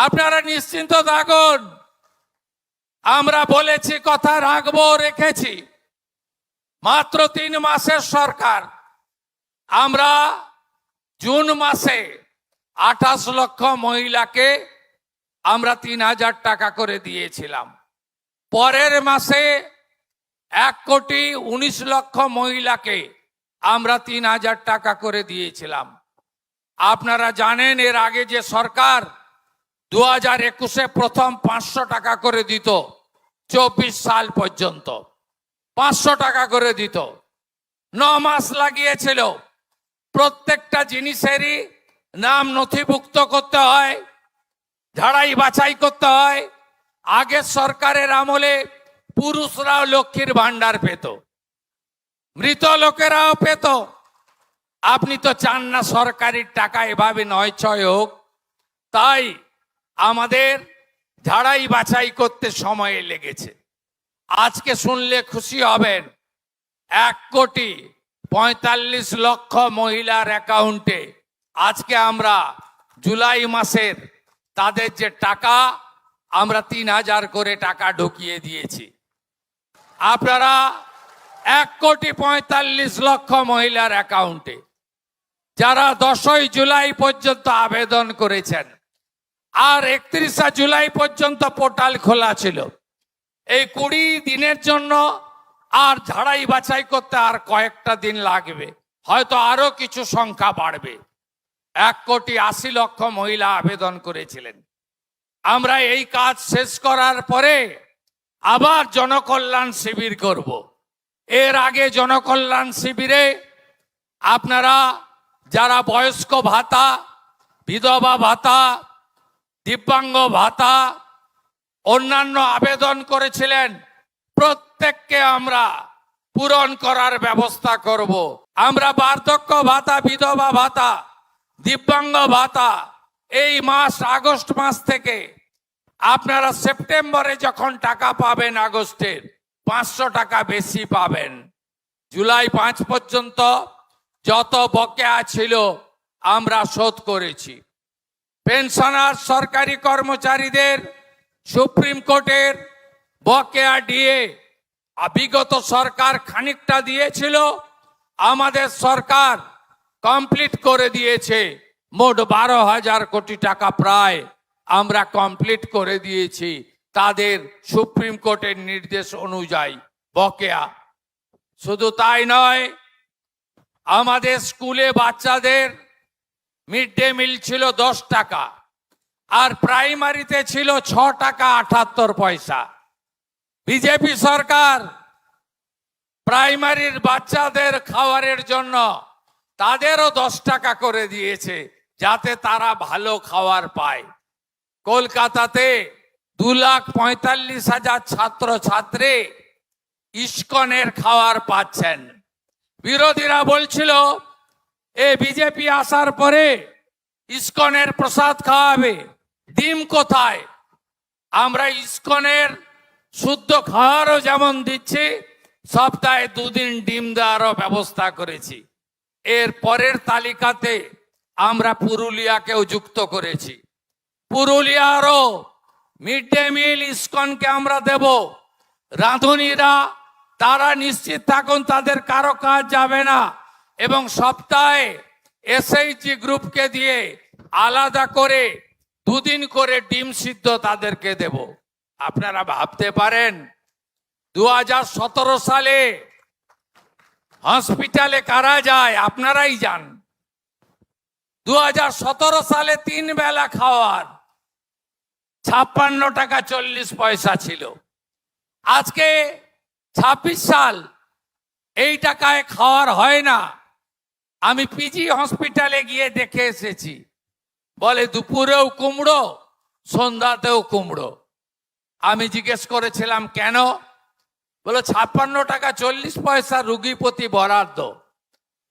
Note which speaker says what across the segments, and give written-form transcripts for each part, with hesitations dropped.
Speaker 1: আপনারা নিশ্চিন্ত থাকুন, আমরা বলেছি কথা রাখবো, রেখেছি। মাত্র 3 মাসের সরকার, আমরা জুন মাসে 28 লক্ষ মহিলাকে আমরা 3000 টাকা করে দিয়েছিলাম। পরের মাসে 1,19,00,000 মহিলাকে আমরা 3000 টাকা করে দিয়েছিলাম। আপনারা জানেন এর আগে যে সরকার 2021-এ প্রথম 500 টাকা করে দিত, 24 সাল পর্যন্ত 500 টাকা করে দিত। 9 মাস লাগিয়েছিল। প্রত্যেকটা জিনিসেরই নাম নথিভুক্ত করতে হয়, ঝাড়াই বাছাই করতে হয়। আগের সরকারের আমলে পুরুষরাও লক্ষ্মীর ভান্ডার পেত, মৃত লোকেরাও পেত। আপনি তো চান না সরকারি টাকা এভাবে নয় ছয় হোক, তাই আমাদের ঝাড়াই বাছাই করতে সময় লেগেছে। আজকে শুনলে খুশি হবেন, 1,45,00,000 মহিলার অ্যাকাউন্টে আজকে আমরা জুলাই মাসের তাদের যে টাকা, আমরা 3,000 করে টাকা ঢুকিয়ে দিয়েছি। আপনারা 1,45,00,000 মহিলার অ্যাকাউন্টে যারা 10ই জুলাই পর্যন্ত আবেদন করেছেন, আর 31 জুলাই পর্যন্ত পোর্টাল খোলা ছিল। এই 20 দিনের জন্য আর ঝাড়াই বাছাই করতে আর কয়েকটা দিন লাগবে, হয়তো আরো কিছু সংখ্যা বাড়বে। 1,80,00,000 মহিলা আবেদন করেছিলেন। আমরা এই কাজ শেষ করার পরে আবার জনকল্যাণ শিবির করব। এর আগে জনকল্যাণ শিবিরে আপনারা যারা বয়স্ক ভাতা, বিধবা ভাতা, দিব্যাঙ্গ ভাতা, অন্যান্য আবেদন করেছিলেন, প্রত্যেককে আমরা পূরণ করার ব্যবস্থা করব। আমরা বার্ধক্য ভাতা, বিধবা ভাতা, দিব্যাঙ্গ ভাতা এই মাস আগস্ট মাস থেকে আপনারা সেপ্টেম্বরে যখন টাকা পাবেন, আগস্টের 500 টাকা বেশি পাবেন। জুলাই 5 পর্যন্ত যত বকেয়া ছিল আমরা শোধ করেছি। পেনশনার সরকারি কর্মচারীদের সুপ্রিম কোর্টের বকেয়া ডিএ বিগত সরকার খানিকটা দিয়েছিল, আমাদের সরকার কমপ্লিট করে দিয়েছে। মোট 12,000 কোটি টাকা প্রায় আমরা কমপ্লিট করে দিয়েছি তাদের সুপ্রিম কোর্টের নির্দেশ অনুযায়ী বকেয়া। শুধু তাই নয়, আমাদের স্কুলে বাচ্চাদের মিড ডে মিল ছিল 10 টাকা, আর প্রাইমারিতে ছিল 6 টাকা 78 পয়সা। বিজেপি সরকার প্রাইমারির বাচ্চাদের খাবারের জন্য তাদেরও 10 টাকা করে দিয়েছে, যাতে তারা ভালো খাবার পায়। কলকাতাতে 2,45,000 ছাত্র ছাত্রী ইস্কনের খাবার পাচ্ছেন। বিরোধীরা বলছিল এ বিজেপি আসার পরে ইস্কনের প্রসাদ খাওয়াবে, ডিম কোথায়? আমরা ইস্কনের শুদ্ধ খাওয়ারও যেমন দিচ্ছি, সপ্তাহে 2 দিন ডিম দেওয়ারও ব্যবস্থা করেছি। এর পরের তালিকাতে আমরা পুরুলিয়াকেও যুক্ত করেছি। পুরুলিয়ারও মিড ডে মিল ইস্কনকে আমরা দেব। রাঁধুনিরা তারা নিশ্চিত থাকুন, তাদের কারো কাজ যাবে না, এবং সপ্তাহে এসএইচজি গ্রুপকে দিয়ে আলাদা করে 2 দিন করে ডিম সিদ্ধ তাদেরকে দেব। আপনারা ভাবতে পারেন 2017 সালে হসপিটালে কারা যায়? আপনারাই যান। 2017 সালে 3 বেলা খাওয়ার 56 টাকা 40 পয়সা ছিল। আজকে 26 সাল, এই টাকায় খাওয়ার হয় না। আমি পিজি হসপিটালে গিয়ে দেখে এসেছি, বলে দুপুরেও কুমড়ো, সন্ধ্যাতেও কুমড়ো। আমি জিজ্ঞেস করেছিলাম কেন? বলে 56 টাকা 40 পয়সা রুগী প্রতি বরাদ্দ,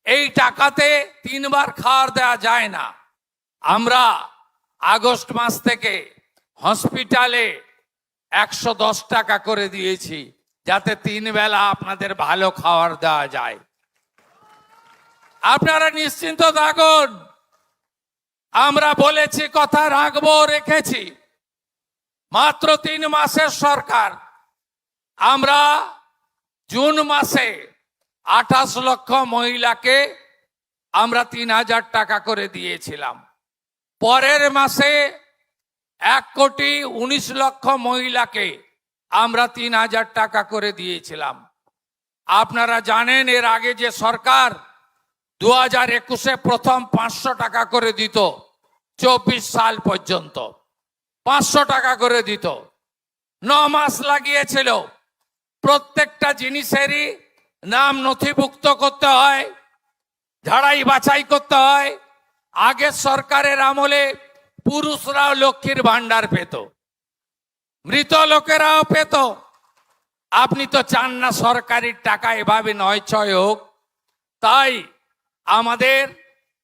Speaker 1: এই টাকাতে 3 বার খাওয়ার দেওয়া যায় না। আমরা আগস্ট মাস থেকে হসপিটালে 110 টাকা করে দিয়েছি, যাতে 3 বেলা আপনাদের ভালো খাবার দেওয়া যায়। আপনারা নিশ্চিন্ত থাকুন, আমরা বলেছি, কথা রাখবো, রেখেছি। মাত্র 3 মাসের সরকার, আমরা জুন মাসে 28 লক্ষ মহিলাকে আমরা 3,000 টাকা করে দিয়েছিলাম। পরের মাসে 1,19,00,000 মহিলাকে আমরা 3,000 টাকা করে দিয়েছিলাম। আপনারা জানেন, এর আগে যে সরকার 2021-এ প্রথম 500 টাকা করে দিত, 24 সাল পর্যন্ত 500 টাকা করে দিত। 9 মাস লাগিয়েছিল। প্রত্যেকটা জিনিসেরই নাম নথিভুক্ত করতে হয়, ঝাড়াই বাছাই করতে হয়। আগের সরকারের আমলে পুরুষরাও লক্ষ্মীর ভান্ডার পেত, মৃত লোকেরাও পেত। আপনি তো চান না সরকারি টাকা এভাবে নয় ছয় হোক, তাই আমাদের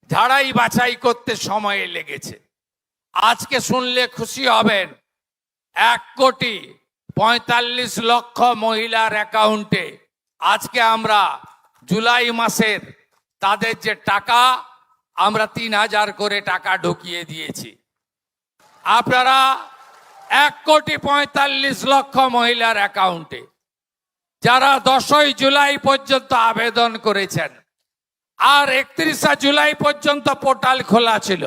Speaker 1: ঝাড়াই বাছাই করতে সময় লেগেছে। আজকে শুনলে খুশি হবেন, 1,45,00,000 মহিলার অ্যাকাউন্টে আজকে আমরা জুলাই মাসের তাদের যে টাকা, আমরা 3,000 করে টাকা ঢুকিয়ে দিয়েছি। আপনারা 1,45,00,000 মহিলার অ্যাকাউন্টে যারা 10ই জুলাই পর্যন্ত আবেদন করেছেন, আর 31 জুলাই পর্যন্ত পোর্টাল খোলা ছিল।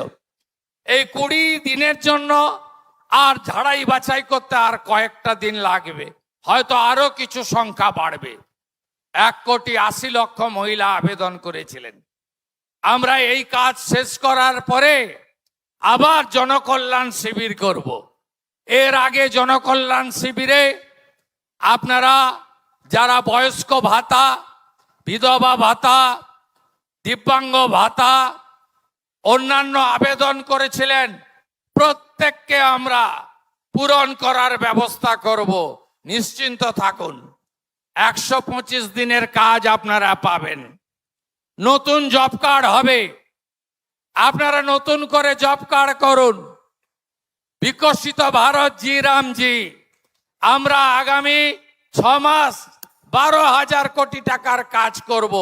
Speaker 1: এই 20 দিনের জন্য আর ঝাড়াই বাছাই করতে আর কয়েকটা দিন লাগবে, হয়তো আরো কিছু সংখ্যা বাড়বে। 1,80,00,000 মহিলা আবেদন করেছিলেন। আমরা এই কাজ শেষ করার পরে আবার জনকল্যাণ শিবির করব। এর আগে জনকল্যাণ শিবিরে আপনারা যারা বয়স্ক ভাতা, বিধবা ভাতা, দিব্যাঙ্গ ভাতা, অন্যান্য আবেদন করেছিলেন, প্রত্যেককে আমরা পূরণ করার ব্যবস্থা করব, নিশ্চিন্ত থাকুন। 125 দিনের কাজ আপনারা পাবেন। নতুন জব কার্ড হবে, আপনারা নতুন করে জব কার্ড করুন। বিকশিত ভারত জি রামজি, আমরা আগামী 6 মাস 12,000 কোটি টাকার কাজ করব।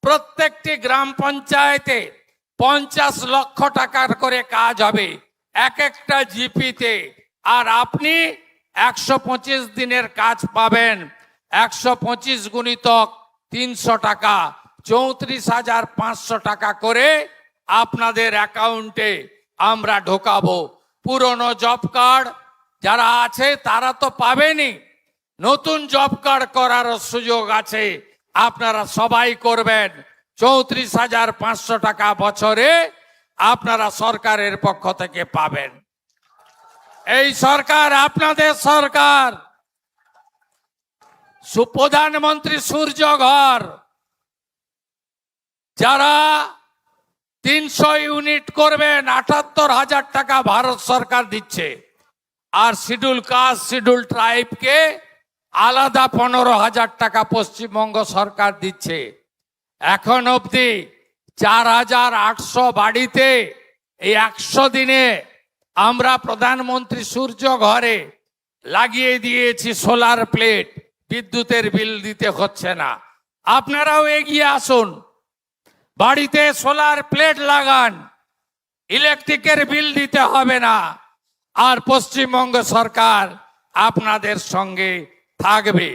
Speaker 1: প্রত্যেকটি গ্রাম পঞ্চায়েতে 50 লক্ষ টাকার করে কাজ হবে, এক একটা জিপিতে। আর আপনি 125 দিনের কাজ পাবেন। 125 গুণিতক 300 টাকা, 34,500 টাকা করে আপনাদের অ্যাকাউন্টে আমরা ঢোকাবো। পুরনো জব কার্ড যারা আছে তারা তো পাবেনই, নতুন জব কার্ড করার সুযোগ আছে, আপনারা সবাই করবেন। 34,500 টাকা বছরে আপনারা সরকারের পক্ষ থেকে পাবেন। এই সরকার আপনাদের সরকার। প্রধানমন্ত্রী সূর্য ঘর, যারা 300 ইউনিট করবেন 78,000 টাকা ভারত সরকার দিচ্ছে। আর শিডিউল কাস্ট, শিডিউল ট্রাইবকে আলাদা 15,000 টাকা পশ্চিমবঙ্গ সরকার দিচ্ছে। এখন অবধি 4,800 বাড়িতে এই 100 দিনে আমরা প্রধানমন্ত্রী সূর্য ঘরে লাগিয়ে দিয়েছি সোলার প্লেট। বিদ্যুতের বিল দিতে হচ্ছে না। আপনারাও এগিয়ে আসুন, বাড়িতে সোলার প্লেট লাগান, ইলেকট্রিকের বিল দিতে হবে না। আর পশ্চিমবঙ্গ সরকার আপনাদের সঙ্গে থাকবে।